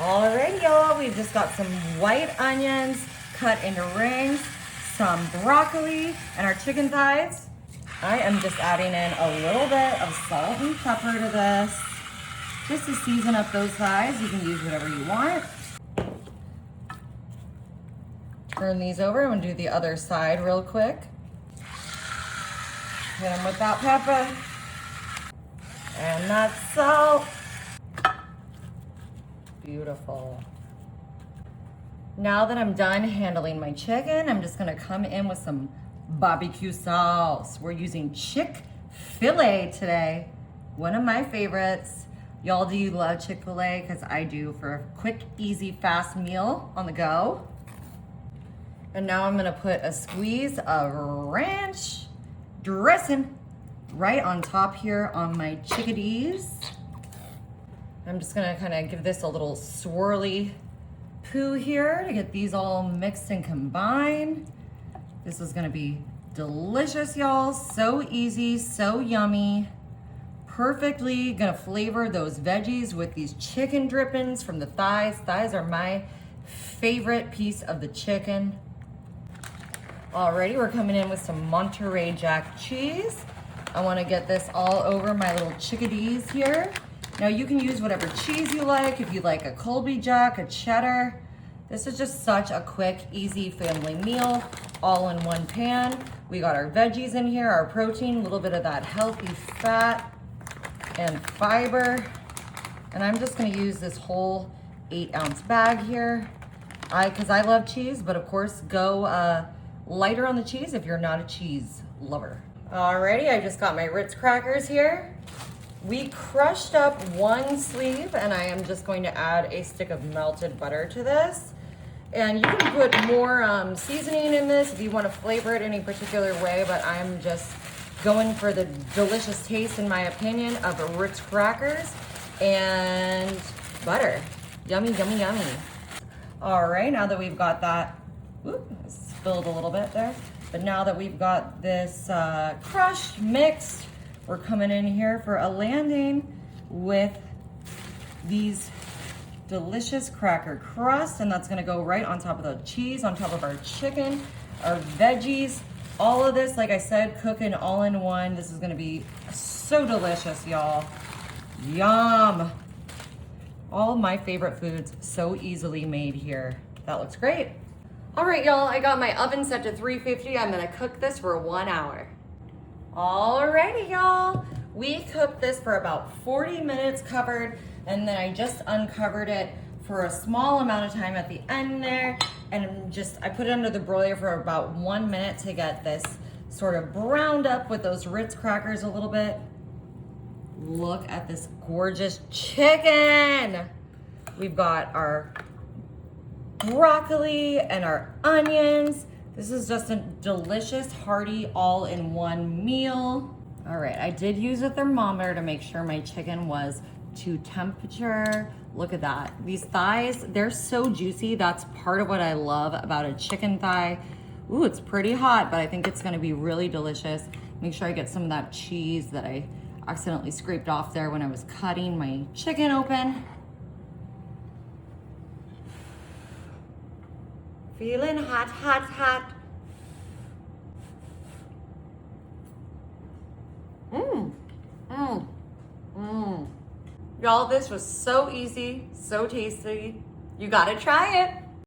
Alrighty, y'all, we've just got some white onions cut into rings, some broccoli, and our chicken thighs. I am just adding in a little bit of salt and pepper to this, just to season up those thighs. You can use whatever you want. Turn these over and do the other side real quick. Hit them with that pepper and that salt. Beautiful. Now that I'm done handling my chicken, I'm just gonna come in with some barbecue sauce. We're using Chick-fil-A today, one of my favorites. Y'all, do you love Chick-fil-A? Because I do, for a quick, easy, fast meal on the go. And now I'm gonna put a squeeze of ranch dressing right on top here on my chickadees. I'm just gonna kind of give this a little swirly poo here to get these all mixed and combined. This is gonna be delicious, y'all. So easy, so yummy. Perfectly gonna flavor those veggies with these chicken drippings from the thighs. Thighs are my favorite piece of the chicken. Alrighty, we're coming in with some Monterey Jack cheese. I wanna get this all over my little chickadees here. Now you can use whatever cheese you like. If you like a Colby Jack, a cheddar. This is just such a quick, easy family meal, all in one pan. We got our veggies in here, our protein, a little bit of that healthy fat and fiber. And I'm just gonna use this whole 8-ounce bag here. Because I love cheese, but of course go lighter on the cheese if you're not a cheese lover. Alrighty, I just got my Ritz crackers here. We crushed up one sleeve, and I am just going to add a stick of melted butter to this. And you can put more seasoning in this if you want to flavor it any particular way, but I'm just going for the delicious taste, in my opinion, of Ritz crackers and butter. Yummy, yummy, yummy. All right, now that we've got that, spilled a little bit there, but now that we've got this crushed, mixed, we're coming in here for a landing with these delicious cracker crust, and that's gonna go right on top of the cheese, on top of our chicken, our veggies, all of this, like I said, cooking all in one. This is gonna be so delicious, y'all. Yum. All my favorite foods so easily made here. That looks great. All right, y'all, I got my oven set to 350. I'm gonna cook this for 1 hour. Alrighty, y'all. We cooked this for about 40 minutes covered, and then I just uncovered it for a small amount of time at the end there, and I put it under the broiler for about 1 minute to get this sort of browned up with those Ritz crackers a little bit. Look at this gorgeous chicken. We've got our broccoli and our onions. This is just a delicious, hearty, all-in-one meal. All right, I did use a thermometer to make sure my chicken was to temperature. Look at that. These thighs, they're so juicy. That's part of what I love about a chicken thigh. Ooh, it's pretty hot, but I think it's gonna be really delicious. Make sure I get some of that cheese that I accidentally scraped off there when I was cutting my chicken open. Feeling hot, hot, hot. Y'all, this was so easy, so tasty. You gotta try it.